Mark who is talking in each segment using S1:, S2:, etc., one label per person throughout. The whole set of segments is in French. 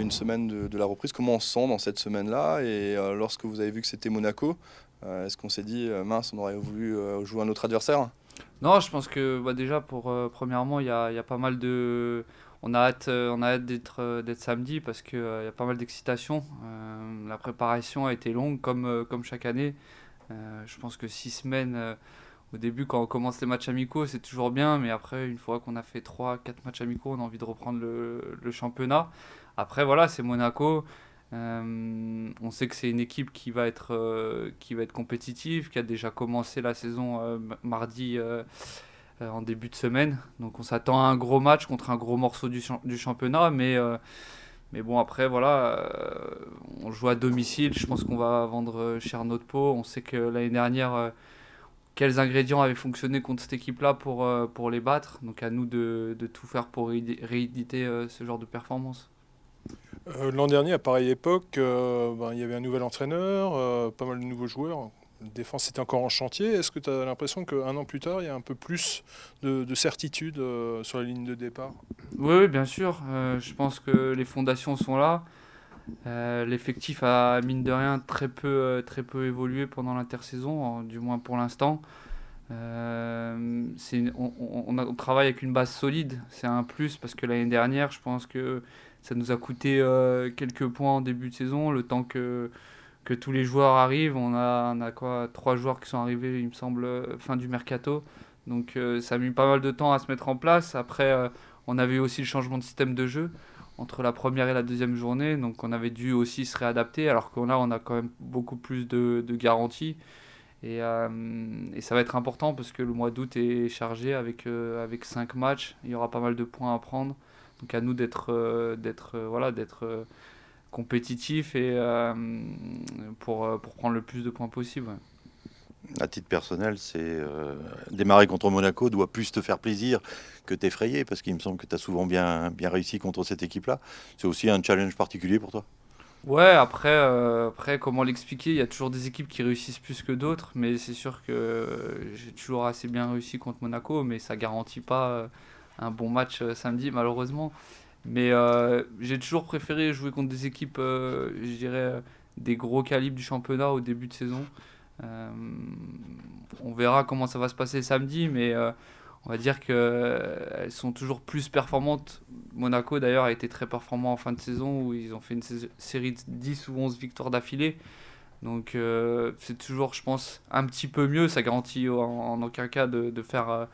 S1: une semaine de la reprise. Comment on se sent dans cette semaine-là? Et lorsque vous avez vu que c'était Monaco, est-ce qu'on s'est dit, mince, on aurait voulu jouer un autre adversaire?
S2: Non, je pense que déjà, premièrement, il y a pas mal de. On a hâte d'être samedi parce qu'il y a pas mal d'excitation. La préparation a été longue comme chaque année. Je pense que 6 semaines, au début, quand on commence les matchs amicaux, c'est toujours bien, mais après, une fois qu'on a fait 3 4 matchs amicaux, on a envie de reprendre le championnat. Après, voilà, c'est Monaco. On sait que c'est une équipe qui va être compétitive, qui a déjà commencé la saison mardi en début de semaine. Donc on s'attend à un gros match contre un gros morceau du championnat, mais bon, après, voilà, on joue à domicile. Je pense qu'on va vendre cher notre peau. On sait que l'année dernière, quels ingrédients avaient fonctionné contre cette équipe-là pour les battre. Donc à nous de tout faire pour rééditer ce genre de performance.
S3: L'an dernier, à pareille époque, il y avait un nouvel entraîneur, pas mal de nouveaux joueurs. La défense était encore en chantier. Est-ce que tu as l'impression qu'un an plus tard, il y a un peu plus de certitude sur la ligne de départ?
S2: Oui, oui, bien sûr. Je pense que les fondations sont là. L'effectif a, mine de rien, très peu évolué pendant l'intersaison, du moins pour l'instant. On travaille avec une base solide, c'est un plus parce que l'année dernière, je pense que ça nous a coûté quelques points en début de saison, le temps que tous les joueurs arrivent. On a quoi, 3 joueurs qui sont arrivés, il me semble, fin du mercato. Donc ça a mis pas mal de temps à se mettre en place. Après, on avait aussi le changement de système de jeu entre la première et la deuxième journée, donc on avait dû aussi se réadapter, alors qu'on a, on a quand même beaucoup plus de garanties. Et ça va être important parce que le mois d'août est chargé avec 5 matchs. Il y aura pas mal de points à prendre. Donc à nous d'être compétitifs et pour prendre le plus de points possible. Ouais.
S4: À titre personnel, c'est démarrer contre Monaco doit plus te faire plaisir que t'effrayer, parce qu'il me semble que tu as souvent bien réussi contre cette équipe-là. C'est aussi un challenge particulier pour toi.
S2: Ouais, après, comment l'expliquer? Il y a toujours des équipes qui réussissent plus que d'autres, mais c'est sûr que j'ai toujours assez bien réussi contre Monaco, mais ça garantit pas un bon match samedi, malheureusement. Mais j'ai toujours préféré jouer contre des équipes, je dirais, des gros calibres du championnat au début de saison. Euh, on verra comment ça va se passer samedi, mais on va dire qu'elles sont toujours plus performantes. Monaco, d'ailleurs, a été très performant en fin de saison, où ils ont fait une série de 10 ou 11 victoires d'affilée. Donc c'est toujours, je pense, un petit peu mieux. Ça garantit en aucun cas de faire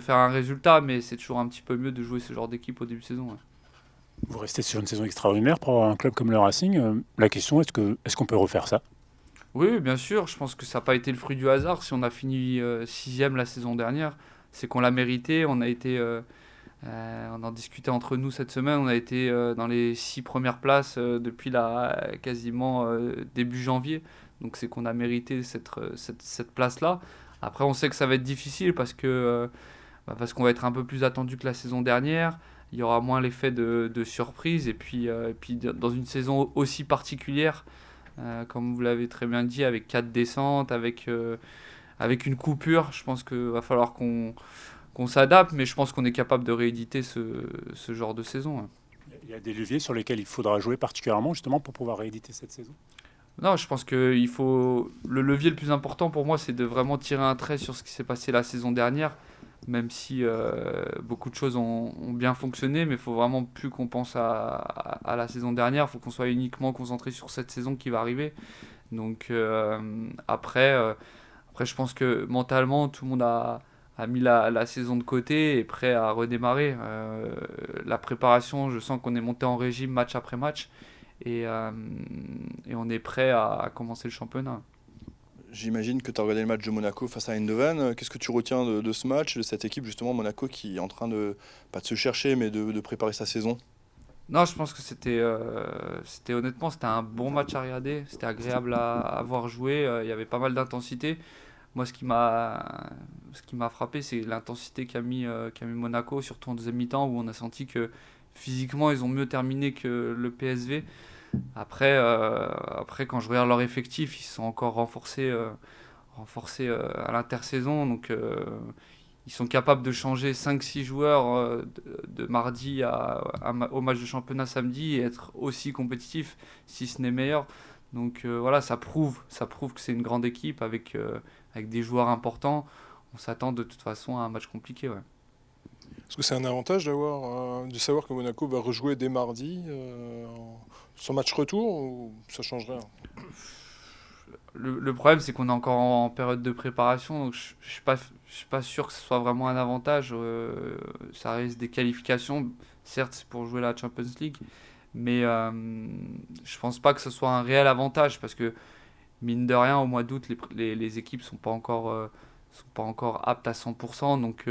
S2: un résultat, mais c'est toujours un petit peu mieux de jouer ce genre d'équipe au début de saison. Ouais.
S5: Vous restez sur une saison extraordinaire pour un club comme le Racing. La question, est-ce qu'on peut refaire ça?
S2: Oui, bien sûr, je pense que ça n'a pas été le fruit du hasard. Si on a fini sixième la saison dernière, c'est qu'on l'a mérité. On en discutait entre nous cette semaine. On a été dans les 6 premières places depuis quasiment début janvier. Donc c'est qu'on a mérité cette place-là. Après, on sait que ça va être difficile parce qu'on va être un peu plus attendu que la saison dernière. Il y aura moins l'effet de surprise. Et puis, dans une saison aussi particulière, comme vous l'avez très bien dit, avec 4 descentes, avec une coupure, je pense qu'il va falloir qu'on s'adapte, mais je pense qu'on est capable de rééditer ce genre de saison. Hein.
S5: Il y a des leviers sur lesquels il faudra jouer particulièrement justement pour pouvoir rééditer cette saison.
S2: Non, je pense que il faut. Le levier le plus important pour moi, c'est de vraiment tirer un trait sur ce qui s'est passé la saison dernière, même si beaucoup de choses ont bien fonctionné, mais il faut vraiment plus qu'on pense à la saison dernière. Il faut qu'on soit uniquement concentré sur cette saison qui va arriver. Donc après, je pense que mentalement, tout le monde a mis la saison de côté et est prêt à redémarrer. La préparation, je sens qu'on est monté en régime match après match et on est prêt à commencer le championnat.
S1: J'imagine que tu as regardé le match de Monaco face à Eindhoven. Qu'est-ce que tu retiens de ce match, de cette équipe justement Monaco qui est en train de, pas de se chercher, mais de préparer sa saison?
S2: Non, je pense que honnêtement, c'était un bon match à regarder. C'était agréable à voir jouer. Il y avait pas mal d'intensité. Moi, ce qui m'a frappé, c'est l'intensité qu'a mis Monaco, surtout en deuxième mi-temps, où on a senti que physiquement, ils ont mieux terminé que le PSV. Après, quand je regarde leur effectif, ils se sont encore renforcés à l'intersaison. Donc, ils sont capables de changer 5-6 joueurs de mardi au match de championnat samedi et être aussi compétitifs, si ce n'est meilleur. Donc voilà, ça prouve que c'est une grande équipe avec des joueurs importants. On s'attend de toute façon à un match compliqué. Ouais.
S3: Est-ce que c'est un avantage de savoir que Monaco va rejouer dès mardi son match retour ou ça change rien?
S2: Le problème, c'est qu'on est encore en période de préparation, donc je ne suis pas sûr que ce soit vraiment un avantage. Ça reste des qualifications, certes, c'est pour jouer la Champions League, mais je pense pas que ce soit un réel avantage parce que, mine de rien, au mois d'août, les équipes sont pas encore aptes à 100%, donc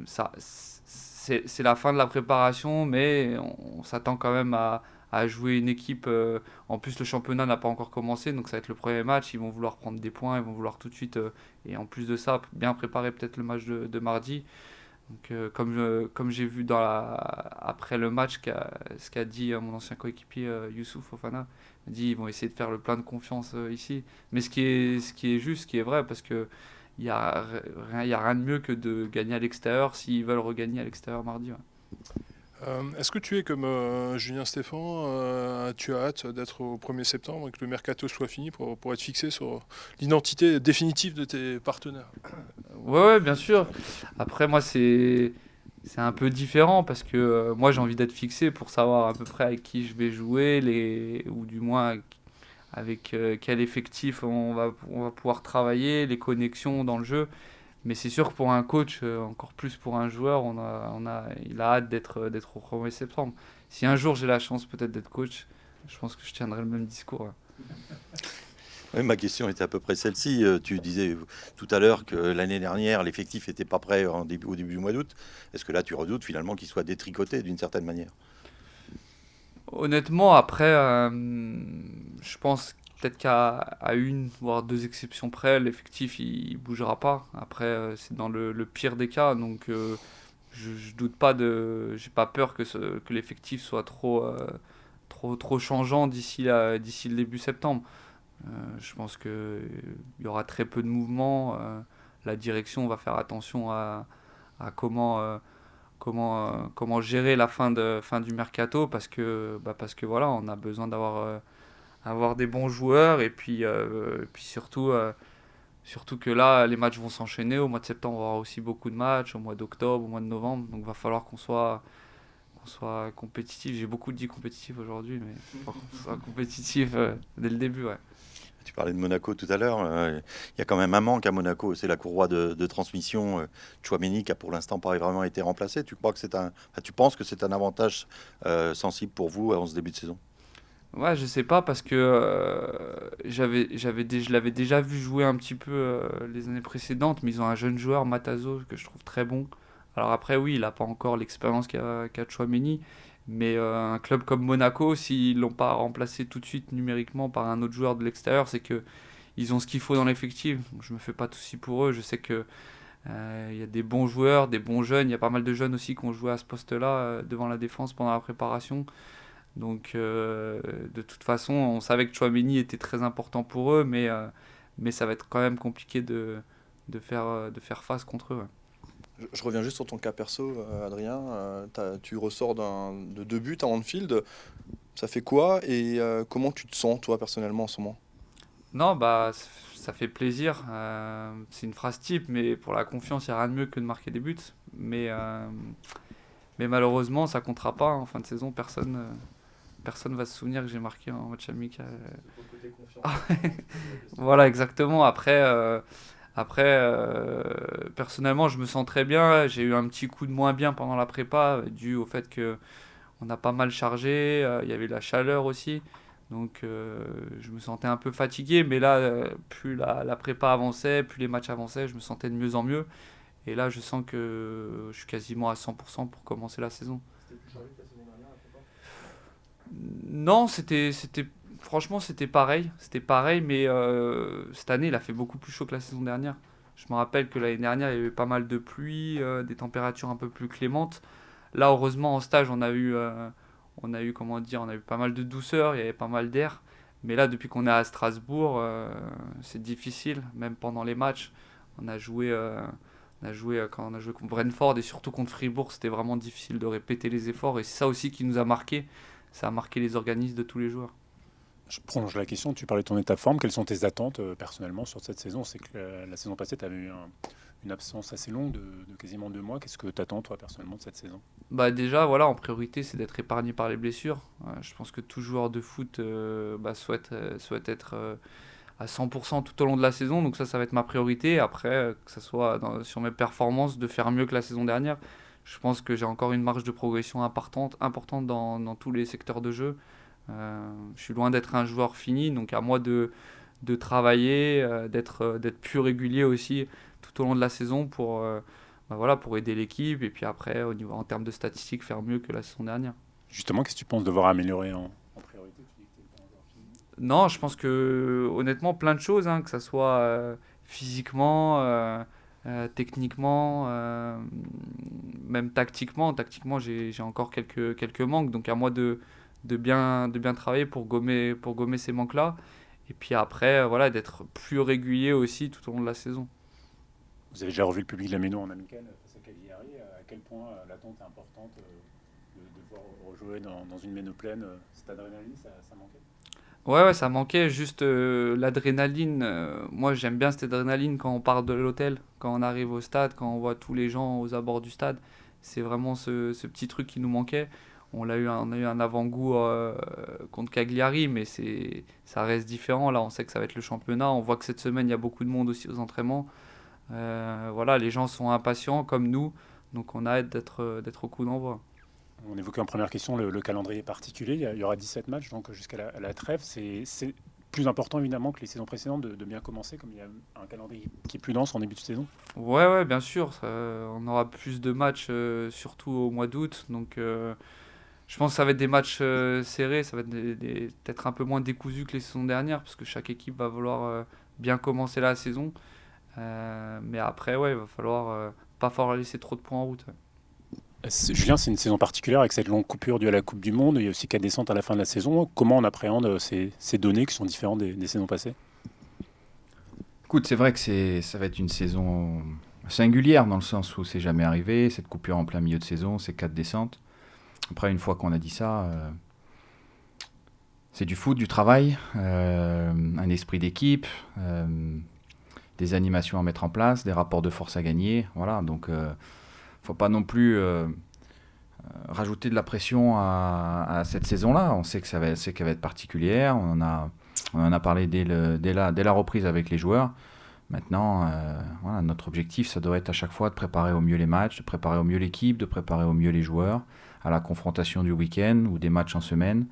S2: c'est la fin de la préparation, mais on s'attend quand même à jouer une équipe. En plus, le championnat n'a pas encore commencé, donc ça va être le premier match. Ils vont vouloir prendre des points, ils vont vouloir tout de suite, et en plus de ça, bien préparer peut-être le match de mardi. Donc, comme j'ai vu après le match, ce qu'a dit mon ancien coéquipier Youssouf Fofana, il a dit ils vont essayer de faire le plein de confiance ici. Mais ce qui est juste, ce qui est vrai, parce que il n'y a rien de mieux que de gagner à l'extérieur s'ils veulent regagner à l'extérieur mardi. Ouais.
S3: Est-ce que tu es comme Julien Stéphan, tu as hâte d'être au 1er septembre et que le mercato soit fini pour être fixé sur l'identité définitive de tes partenaires?
S2: Ouais, bien sûr. Après, moi, c'est un peu différent parce que moi, j'ai envie d'être fixé pour savoir à peu près avec qui je vais jouer, ou du moins avec quel effectif on va pouvoir travailler, les connexions dans le jeu. Mais c'est sûr que pour un coach, encore plus pour un joueur, il a hâte d'être au 1er septembre. Si un jour j'ai la chance peut-être d'être coach, je pense que je tiendrai le même discours. Ouais.
S4: Oui, ma question était à peu près celle-ci. Tu disais tout à l'heure que l'année dernière, l'effectif n'était pas prêt au début du mois d'août. Est-ce que là, tu redoutes finalement qu'il soit détricoté d'une certaine manière?
S2: Honnêtement, après, je pense peut-être qu'à une, voire deux exceptions près, l'effectif il bougera pas. Après, c'est dans le pire des cas, donc je doute pas j'ai pas peur que l'effectif soit trop changeant d'ici le début septembre. Je pense que il y aura très peu de mouvements. La direction va faire attention à comment gérer la fin du mercato parce que voilà, on a besoin avoir des bons joueurs et puis surtout que là, les matchs vont s'enchaîner. Au mois de septembre, on va avoir aussi beaucoup de matchs, au mois d'octobre, au mois de novembre. Donc, il va falloir qu'on soit compétitif. J'ai beaucoup dit compétitif aujourd'hui, mais il faut qu'on soit compétitif dès le début. Ouais.
S4: Tu parlais de Monaco tout à l'heure. Il y a quand même un manque à Monaco. C'est la courroie de transmission. Tchouaméni qui a pour l'instant pas vraiment été remplacé. Tu penses que c'est un avantage sensible pour vous en ce début de saison?
S2: Ouais, je sais pas parce que je l'avais déjà vu jouer un petit peu les années précédentes, mais ils ont un jeune joueur, Matazo, que je trouve très bon. Alors après, oui, il n'a pas encore l'expérience qu'a Tchouaméni, mais un club comme Monaco, s'ils l'ont pas remplacé tout de suite numériquement par un autre joueur de l'extérieur, c'est que ils ont ce qu'il faut dans l'effectif. Donc, je me fais pas de soucis pour eux. Je sais que il y a des bons joueurs, des bons jeunes. Il y a pas mal de jeunes aussi qui ont joué à ce poste-là devant la défense pendant la préparation. Donc, de toute façon, on savait que Tchouaméni était très important pour eux, mais ça va être quand même compliqué de faire face contre eux. Ouais.
S1: Je reviens juste sur ton cas perso, Adrien. Tu ressors de 2 buts à Anfield. Ça fait quoi et comment tu te sens, toi, personnellement, en ce moment?
S2: Non, bah, ça fait plaisir. C'est une phrase type, mais pour la confiance, il n'y a rien de mieux que de marquer des buts. Mais malheureusement, ça comptera pas. En fin de saison, personne va se souvenir que j'ai marqué un match amical. Voilà, exactement. Personnellement, je me sens très bien. J'ai eu un petit coup de moins bien pendant la prépa, dû au fait que on a pas mal chargé. Il y avait la chaleur aussi. Donc, je me sentais un peu fatigué. Mais là, plus la prépa avançait, plus les matchs avançaient, je me sentais de mieux en mieux. Et là, je sens que je suis quasiment à 100% pour commencer la saison. Non, franchement, c'était pareil. C'était pareil, mais cette année, il a fait beaucoup plus chaud que la saison dernière. Je me rappelle que l'année dernière, il y avait pas mal de pluie, des températures un peu plus clémentes. Là, heureusement, en stage, comment dire, on a eu pas mal de douceur, il y avait pas mal d'air. Mais là, depuis qu'on est à Strasbourg, c'est difficile, même pendant les matchs. On a joué, quand on a joué contre Brentford et surtout contre Fribourg, c'était vraiment difficile de répéter les efforts. Et c'est ça aussi qui nous a marqué. Ça a marqué les organismes de tous les joueurs.
S5: Je prolonge la question, tu parlais de ton état de forme. Quelles sont tes attentes personnellement sur cette saison? C'est que la saison passée, tu avais eu une absence assez longue de quasiment 2 mois. Qu'est-ce que tu attends, toi, personnellement, de cette saison?
S2: Bah déjà, voilà, en priorité, c'est d'être épargné par les blessures. Je pense que tout joueur de foot souhaite être à 100% tout au long de la saison. Donc ça va être ma priorité. Après, que ce soit sur mes performances, de faire mieux que la saison dernière. Je pense que j'ai encore une marge de progression importante dans tous les secteurs de jeu. Je suis loin d'être un joueur fini, donc à moi de travailler, d'être plus régulier aussi tout au long de la saison pour aider l'équipe et puis après en termes de statistiques faire mieux que la saison dernière.
S5: Justement, qu'est-ce que tu penses devoir améliorer en priorité? Tu dis que t'es pas encore fini.
S2: Non, je pense que honnêtement plein de choses, que ça soit physiquement, techniquement, même tactiquement. Tactiquement, j'ai encore quelques manques, donc à moi de bien travailler pour gommer ces manques-là. Et puis après, voilà, d'être plus régulier aussi tout au long de la saison.
S5: Vous avez déjà revu le public de la Méno en amical face à Cagliari. À quel point l'attente est importante de voir rejouer dans une Méno pleine? Cette adrénaline, ça manquait?
S2: Ouais, ça manquait juste l'adrénaline. Moi, j'aime bien cette adrénaline quand on part de l'hôtel, quand on arrive au stade, quand on voit tous les gens aux abords du stade. C'est vraiment ce petit truc qui nous manquait. On a eu un avant-goût contre Cagliari, mais ça reste différent. Là, on sait que ça va être le championnat. On voit que cette semaine, il y a beaucoup de monde aussi aux entraînements. Voilà, les gens sont impatients comme nous, donc on a hâte d'être au coup d'envoi.
S5: On évoquait en première question le calendrier particulier. Il y aura 17 matchs donc jusqu'à la trêve. C'est plus important évidemment que les saisons précédentes de bien commencer, comme il y a un calendrier qui est plus dense en début de saison.
S2: Ouais, bien sûr. On aura plus de matchs, surtout au mois d'août. Donc je pense que ça va être des matchs serrés. Ça va être peut-être un peu moins décousu que les saisons dernières, parce que chaque équipe va vouloir bien commencer la saison. Mais après, il va falloir pas falloir laisser trop de points en route.
S5: Julien, c'est une saison particulière avec cette longue coupure due à la Coupe du Monde. Il y a aussi 4 descentes à la fin de la saison. Comment on appréhende ces données qui sont différentes des saisons passées?
S6: Écoute, c'est vrai que ça va être une saison singulière dans le sens où c'est jamais arrivé. Cette coupure en plein milieu de saison, ces 4 descentes. Après, une fois qu'on a dit ça, c'est du foot, du travail, un esprit d'équipe, des animations à mettre en place, des rapports de force à gagner. Voilà, donc faut pas non plus rajouter de la pression à cette saison-là. On sait qu'elle va être particulière. On en a parlé dès la reprise avec les joueurs. Maintenant, voilà, notre objectif, ça doit être à chaque fois de préparer au mieux les matchs, de préparer au mieux l'équipe, de préparer au mieux les joueurs à la confrontation du week-end ou des matchs en semaine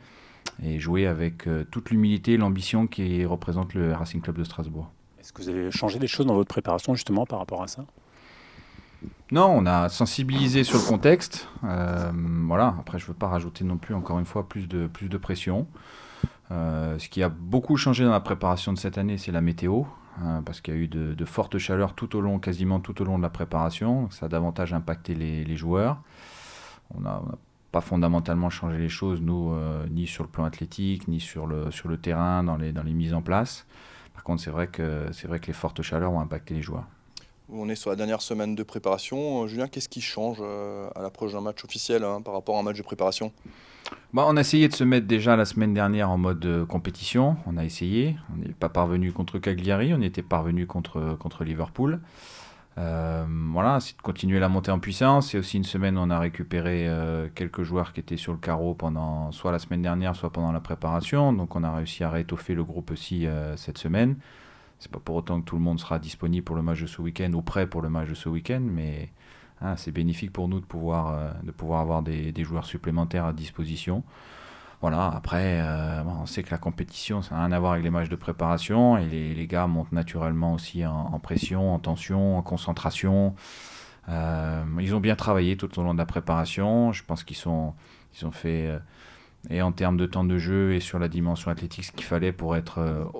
S6: et jouer avec toute l'humilité et l'ambition qui représente le Racing Club de Strasbourg.
S5: Est-ce que vous avez changé des choses dans votre préparation justement par rapport à ça?
S6: Non, on a sensibilisé sur le contexte. Voilà. Après, je ne veux pas rajouter non plus, encore une fois, plus de pression. Ce qui a beaucoup changé dans la préparation de cette année, c'est la météo, parce qu'il y a eu de fortes chaleurs quasiment tout au long de la préparation. Ça a davantage impacté les joueurs. On n'a pas fondamentalement changé les choses, nous, ni sur le plan athlétique, ni sur le terrain, dans les mises en place. Par contre, c'est vrai que les fortes chaleurs ont impacté les joueurs.
S1: On est sur la dernière semaine de préparation. Julien, qu'est-ce qui change à l'approche d'un match officiel par rapport à un match de préparation?
S6: On a essayé de se mettre déjà la semaine dernière en mode compétition. On a essayé. On n'est pas parvenu contre Cagliari. On était parvenu contre Liverpool. Voilà, c'est de continuer la montée en puissance. Et aussi une semaine où on a récupéré quelques joueurs qui étaient sur le carreau pendant soit la semaine dernière, soit pendant la préparation. Donc on a réussi à réétoffer le groupe aussi cette semaine. C'est pas pour autant que tout le monde sera disponible pour le match de ce week-end ou prêt pour le match de ce week-end, mais c'est bénéfique pour nous de pouvoir avoir des joueurs supplémentaires à disposition. Voilà, après, on sait que la compétition, ça n'a rien à voir avec les matchs de préparation, et les gars montent naturellement aussi en pression, en tension, en concentration. Ils ont bien travaillé tout au long de la préparation. Je pense qu'ils ont fait, et en termes de temps de jeu et sur la dimension athlétique, ce qu'il fallait pour être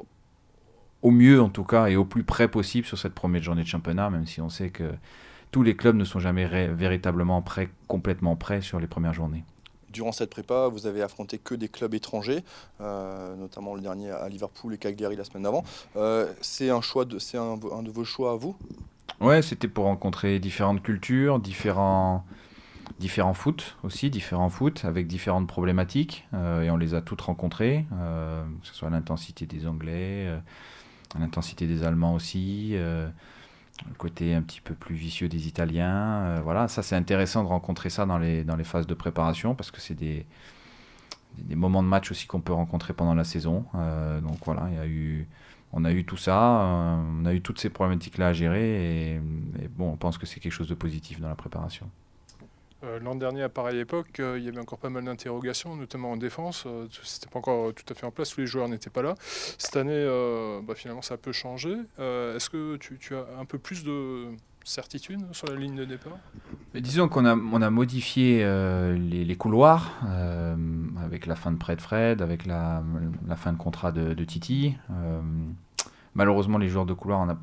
S6: au mieux en tout cas et au plus près possible sur cette première journée de championnat, même si on sait que tous les clubs ne sont jamais véritablement complètement prêts sur les premières journées.
S1: Durant cette prépa, vous avez affronté que des clubs étrangers, notamment le dernier à Liverpool et Cagliari la semaine d'avant. C'est un de vos choix à vous?
S6: Ouais, c'était pour rencontrer différentes cultures, différents foot aussi, différents foot avec différentes problématiques. Et on les a toutes rencontrées, que ce soit l'intensité des Anglais, l'intensité des Allemands aussi, le côté un petit peu plus vicieux des Italiens. Voilà, ça c'est intéressant de rencontrer ça dans les phases de préparation parce que c'est des moments de match aussi qu'on peut rencontrer pendant la saison. Donc voilà, on a eu tout ça, on a eu toutes ces problématiques-là à gérer et bon, on pense que c'est quelque chose de positif dans la préparation.
S3: L'an dernier, à pareille époque, il y avait encore pas mal d'interrogations, notamment en défense. C'était pas encore tout à fait en place, tous les joueurs n'étaient pas là. Cette année, finalement, ça a peu changé. Est-ce que tu as un peu plus de certitude sur la ligne de départ?
S6: Mais disons qu'on a modifié les couloirs avec la fin de prêt de Fred, avec la fin de contrat de Titi. Malheureusement, les joueurs de couloir, on a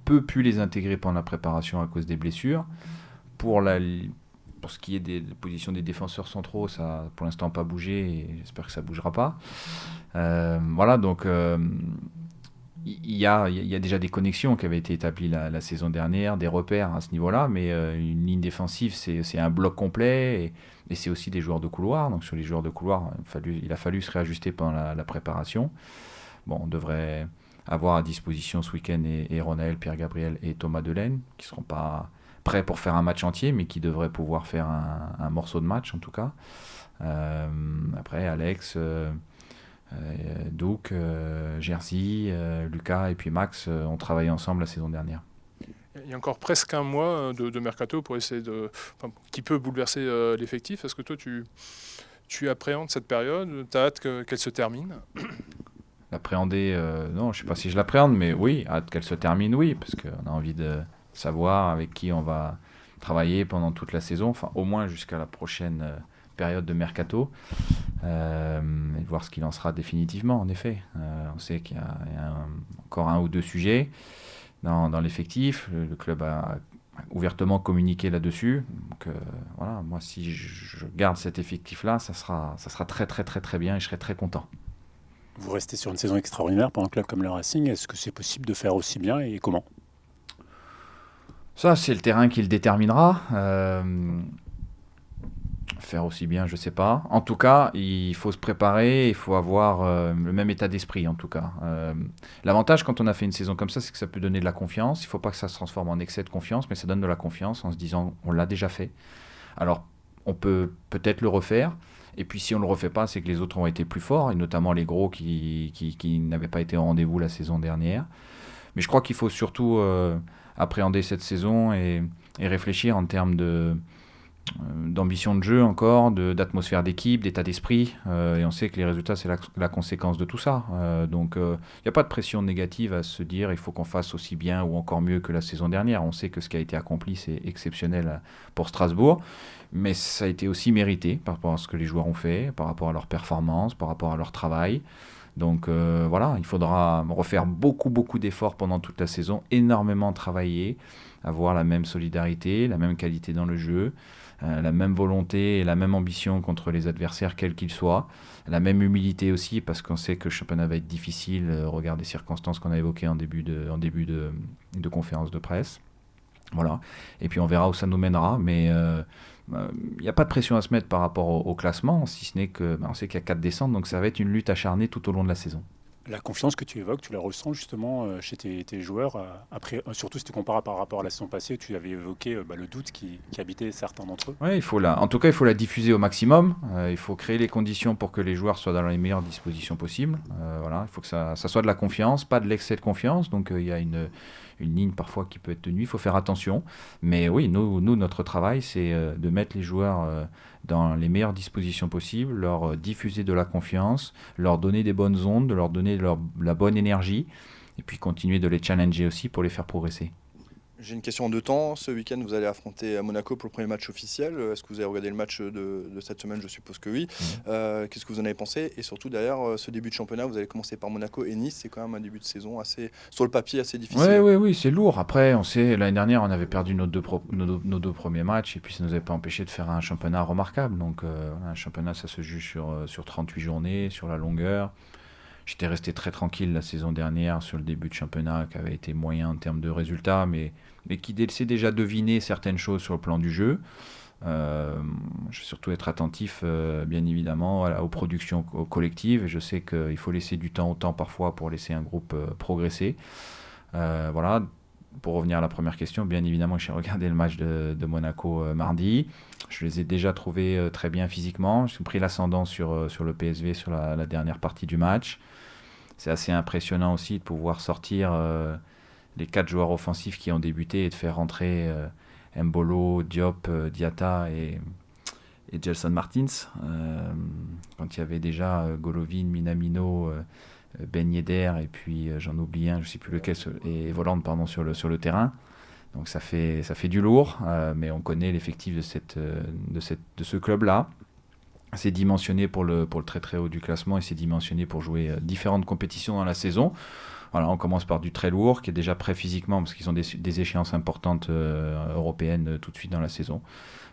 S6: peu pu les intégrer pendant la préparation à cause des blessures. Pour ce qui est des positions des défenseurs centraux, ça n'a pour l'instant pas bougé et j'espère que ça ne bougera pas. Voilà, donc il y a déjà des connexions qui avaient été établies la saison dernière, des repères à ce niveau-là, mais une ligne défensive, c'est un bloc complet et c'est aussi des joueurs de couloir. Donc sur les joueurs de couloir, il a fallu se réajuster pendant la préparation. Bon, on devrait avoir à disposition ce week-end et Ronaël, Pierre-Gabriel et Thomas Delaine, qui ne seront pas prêts pour faire un match entier, mais qui devraient pouvoir faire un morceau de match en tout cas. Après, Alex, Douk, Jerzy, Lucas et puis Max ont travaillé ensemble la saison dernière.
S3: Il y a encore presque un mois de mercato pour essayer qui peut bouleverser l'effectif. Est-ce que toi, tu appréhendes cette période? Tu as hâte qu'elle se termine?
S6: L'appréhender, non, je ne sais pas si je l'appréhende, mais oui, hâte qu'elle se termine, oui, parce qu'on a envie de savoir avec qui on va travailler pendant toute la saison, enfin au moins jusqu'à la prochaine période de mercato, et de voir ce qu'il en sera définitivement, en effet. On sait qu'il y a encore un ou deux sujets dans l'effectif, le club a ouvertement communiqué là-dessus, donc voilà, moi si je garde cet effectif-là, ça sera très très très très bien et je serai très content.
S5: Vous restez sur une saison extraordinaire pour un club comme le Racing, est-ce que c'est possible de faire aussi bien et comment?
S6: Ça, c'est le terrain qui le déterminera. Faire aussi bien, je ne sais pas. En tout cas, il faut se préparer, il faut avoir le même état d'esprit, en tout cas. L'avantage, quand on a fait une saison comme ça, c'est que ça peut donner de la confiance. Il ne faut pas que ça se transforme en excès de confiance, mais ça donne de la confiance en se disant, on l'a déjà fait. Alors, on peut peut-être le refaire. Et puis, si on ne le refait pas, c'est que les autres ont été plus forts, et notamment les gros qui n'avaient pas été au rendez-vous la saison dernière. Mais je crois qu'il faut surtout appréhender cette saison et réfléchir en termes d'ambition de jeu encore, d'atmosphère d'équipe, d'état d'esprit. Et on sait que les résultats, c'est la conséquence de tout ça. Donc, il n'y a pas de pression négative à se dire il faut qu'on fasse aussi bien ou encore mieux que la saison dernière. On sait que ce qui a été accompli, c'est exceptionnel pour Strasbourg. Mais ça a été aussi mérité par rapport à ce que les joueurs ont fait, par rapport à leur performance, par rapport à leur travail. Donc voilà, il faudra refaire beaucoup d'efforts pendant toute la saison, énormément travailler, avoir la même solidarité, la même qualité dans le jeu, la même volonté et la même ambition contre les adversaires quels qu'ils soient, la même humilité aussi parce qu'on sait que le championnat va être difficile au regard des circonstances qu'on a évoquées en début de conférence de presse. Voilà. Et puis on verra où ça nous mènera, mais il n'y a pas de pression à se mettre par rapport au classement, si ce n'est que on sait qu'il y a 4 descentes, donc ça va être une lutte acharnée tout au long de la saison.
S5: La confiance que tu évoques, tu la ressens justement chez tes joueurs, après, surtout si tu compares par rapport à la saison passée, où tu avais évoqué le doute qui habitait certains d'entre eux.
S6: Oui, en tout cas, il faut la diffuser au maximum. Il faut créer les conditions pour que les joueurs soient dans les meilleures dispositions possibles. Voilà, il faut que ça soit de la confiance, pas de l'excès de confiance. Donc il y a une ligne parfois qui peut être tenue, il faut faire attention. Mais oui, nous notre travail, c'est de mettre les joueurs dans les meilleures dispositions possibles, leur diffuser de la confiance, leur donner des bonnes ondes, de leur donner la bonne énergie, et puis continuer de les challenger aussi pour les faire progresser.
S1: J'ai une question en 2 temps. Ce week-end, vous allez affronter Monaco pour le premier match officiel. Est-ce que vous avez regardé le match de cette semaine? Je suppose que oui. Qu'est-ce que vous en avez pensé? Et surtout, derrière ce début de championnat, vous allez commencer par Monaco et Nice. C'est quand même un début de saison sur le papier assez difficile.
S6: Oui, c'est lourd. Après, on sait, l'année dernière, on avait perdu nos deux premiers matchs et puis ça ne nous avait pas empêché de faire un championnat remarquable. Donc, un championnat, ça se juge sur 38 journées, sur la longueur. J'étais resté très tranquille la saison dernière sur le début de championnat qui avait été moyen en termes de résultats, mais qui laissait déjà deviner certaines choses sur le plan du jeu. Je vais surtout être attentif, bien évidemment, aux productions collectives. Et je sais qu'il faut laisser du temps au temps parfois pour laisser un groupe progresser. Voilà. Pour revenir à la première question, bien évidemment, j'ai regardé le match de Monaco mardi. Je les ai déjà trouvés très bien physiquement. J'ai pris l'ascendant sur le PSV sur la dernière partie du match. C'est assez impressionnant aussi de pouvoir sortir les 4 joueurs offensifs qui ont débuté et de faire rentrer Mbolo, Diop, Diatta et Gelson Martins. Quand il y avait déjà Golovin, Minamino, Ben Yedder et puis j'en oublie un, je ne sais plus lequel, et Volante sur le terrain. Donc ça fait du lourd, mais on connaît l'effectif de ce club-là. C'est dimensionné pour le très très haut du classement et c'est dimensionné pour jouer différentes compétitions dans la saison. Voilà, on commence par du très lourd qui est déjà prêt physiquement parce qu'ils ont des échéances importantes européennes tout de suite dans la saison.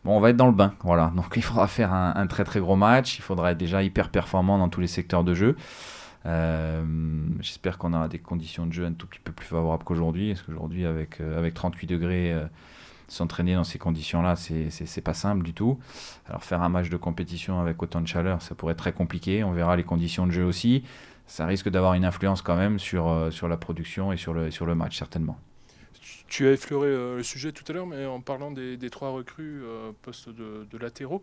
S6: Bon, on va être dans le bain, voilà. Donc il faudra faire un très très gros match. Il faudra être déjà hyper performant dans tous les secteurs de jeu. J'espère qu'on aura des conditions de jeu un tout petit peu plus favorables qu'aujourd'hui. Parce qu'aujourd'hui, avec 38 degrés, s'entraîner dans ces conditions-là, c'est pas simple du tout. Alors faire un match de compétition avec autant de chaleur, ça pourrait être très compliqué. On verra les conditions de jeu aussi. Ça risque d'avoir une influence quand même sur la production et sur le match, certainement.
S3: Tu as effleuré le sujet tout à l'heure, mais en parlant des 3 recrues postes de latéraux,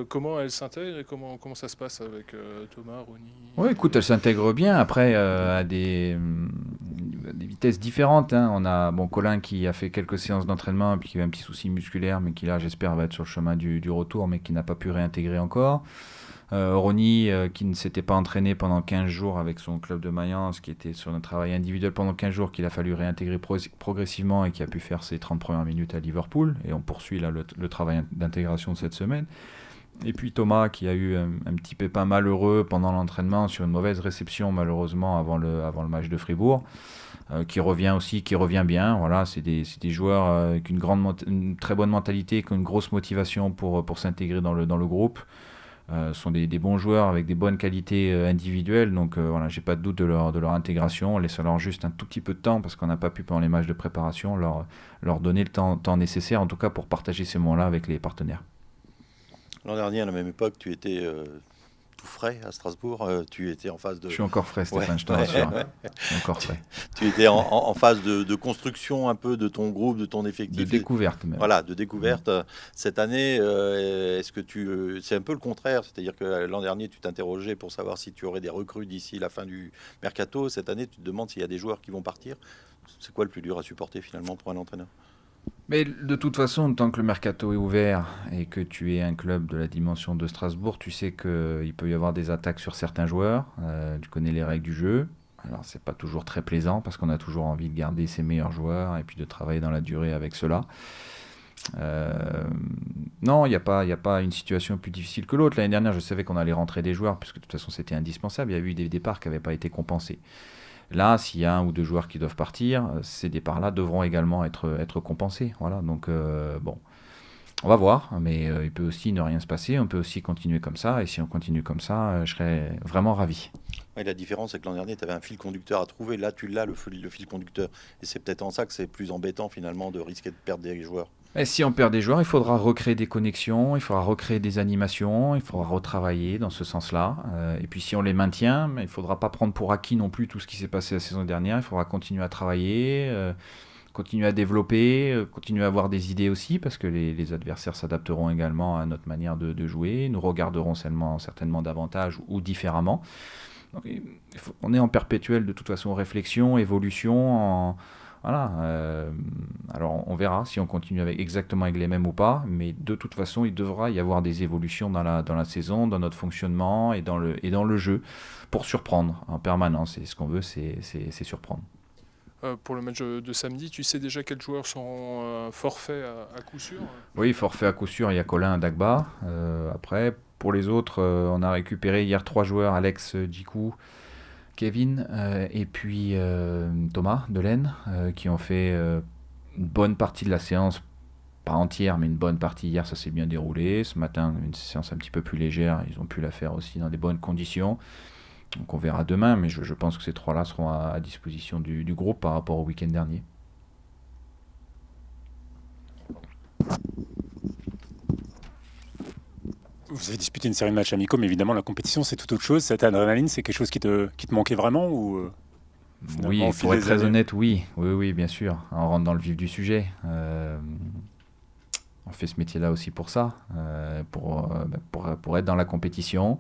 S3: comment elles s'intègrent et comment ça se passe avec Thomas, Ronny?
S6: Oui, écoute, elles s'intègrent bien. Après, à des vitesses différentes. Hein. On a Colin qui a fait quelques séances d'entraînement et puis qui a un petit souci musculaire, mais qui là, j'espère, va être sur le chemin du retour, mais qui n'a pas pu réintégrer encore. Ronny qui ne s'était pas entraîné pendant 15 jours avec son club de Mayence, qui était sur un travail individuel pendant 15 jours, qu'il a fallu réintégrer progressivement et qui a pu faire ses 30 premières minutes à Liverpool. Et on poursuit là le travail d'intégration de cette semaine. Et puis Thomas qui a eu un petit pépin malheureux pendant l'entraînement sur une mauvaise réception malheureusement avant le match de Fribourg. Qui revient bien. Voilà, c'est des joueurs avec une très bonne mentalité, qui ont une grosse motivation pour s'intégrer dans le groupe. Sont des bons joueurs avec des bonnes qualités individuelles, donc voilà, j'ai pas de doute de leur intégration. Laissons-leur juste un tout petit peu de temps parce qu'on n'a pas pu pendant les matchs de préparation leur donner le temps nécessaire, en tout cas pour partager ces moments-là avec les partenaires.
S4: L'an dernier, à la même époque, tu étais tout frais à Strasbourg. Tu étais en phase de...
S6: Je suis encore frais, Stéphane, je te rassure. Encore frais.
S4: Tu étais en phase de construction un peu de ton groupe, de ton effectif.
S6: De découverte même.
S4: Voilà, de découverte. Cette année, est-ce que c'est un peu le contraire? C'est-à-dire que l'an dernier, tu t'interrogeais pour savoir si tu aurais des recrues d'ici la fin du mercato. Cette année, tu te demandes s'il y a des joueurs qui vont partir. C'est quoi le plus dur à supporter finalement pour un entraîneur?
S6: Mais de toute façon, tant que le mercato est ouvert et que tu es un club de la dimension de Strasbourg, tu sais qu'il peut y avoir des attaques sur certains joueurs. Tu connais les règles du jeu. Alors, c'est pas toujours très plaisant parce qu'on a toujours envie de garder ses meilleurs joueurs et puis de travailler dans la durée avec ceux-là. Non, il n'y a pas une situation plus difficile que l'autre. L'année dernière, je savais qu'on allait rentrer des joueurs puisque de toute façon, c'était indispensable. Il y a eu des départs qui n'avaient pas été compensés. Là, s'il y a 1 ou 2 joueurs qui doivent partir, ces départs-là devront également être compensés. Voilà, donc bon, on va voir, mais il peut aussi ne rien se passer, on peut aussi continuer comme ça, et si on continue comme ça, je serais vraiment ravi.
S4: Ouais, la différence, c'est que l'an dernier, tu avais un fil conducteur à trouver. Là, tu l'as, le fil conducteur. Et c'est peut-être en ça que c'est plus embêtant, finalement, de risquer de perdre des joueurs.
S6: Et si on perd des joueurs, il faudra recréer des connexions, il faudra recréer des animations, il faudra retravailler dans ce sens-là. Et puis si on les maintient, il ne faudra pas prendre pour acquis non plus tout ce qui s'est passé la saison dernière. Il faudra continuer à travailler, continuer à développer, continuer à avoir des idées aussi, parce que les adversaires s'adapteront également à notre manière de jouer, nous regarderont certainement davantage ou différemment. Donc, on est en perpétuelle de toute façon réflexion, évolution. Voilà. Alors on verra si on continue exactement avec les mêmes ou pas, mais de toute façon il devra y avoir des évolutions dans la saison, dans notre fonctionnement et dans le jeu pour surprendre en permanence. Et ce qu'on veut, c'est surprendre.
S3: Pour le match de samedi, tu sais déjà quels joueurs sont forfaits à coup sûr?
S6: Oui, forfait à coup sûr, il y a Colin Dagba. Après, pour les autres, on a récupéré hier 3 joueurs, Alex Djikou, Kevin et puis Thomas Delaine, qui ont fait une bonne partie de la séance, pas entière, mais une bonne partie hier, ça s'est bien déroulé. Ce matin, une séance un petit peu plus légère, ils ont pu la faire aussi dans des bonnes conditions. Donc on verra demain, mais je pense que ces 3-là seront à disposition du groupe par rapport au week-end dernier.
S5: Vous avez disputé une série de matchs amicaux, mais évidemment la compétition c'est tout autre chose. Cette adrénaline, c'est quelque chose qui te manquait vraiment ou finalement,
S6: Oui,
S5: au fil
S6: pour être
S5: des
S6: très
S5: années
S6: honnête, oui, bien sûr. On rentre dans le vif du sujet. On fait ce métier-là aussi pour ça, pour être dans la compétition,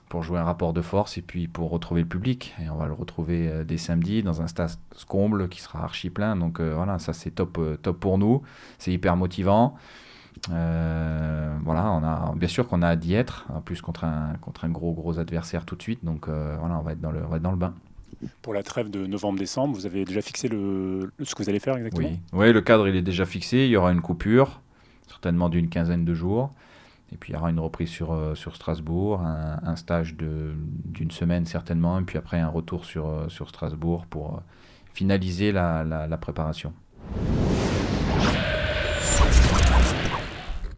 S6: pour jouer un rapport de force et puis pour retrouver le public. Et on va le retrouver dès samedi dans un stade comble qui sera archi plein. Donc voilà, ça c'est top pour nous. C'est hyper motivant. Voilà, bien sûr qu'on a hâte d'y être, en plus contre un gros adversaire tout de suite. Donc voilà, on va être dans le bain.
S5: Pour la trêve de novembre-décembre, vous avez déjà fixé ce que vous allez faire exactement?
S6: Oui, le cadre il est déjà fixé. Il y aura une coupure, certainement d'une quinzaine de jours. Et puis il y aura une reprise sur Strasbourg, un stage d'une semaine certainement, et puis après un retour sur Strasbourg pour finaliser la préparation.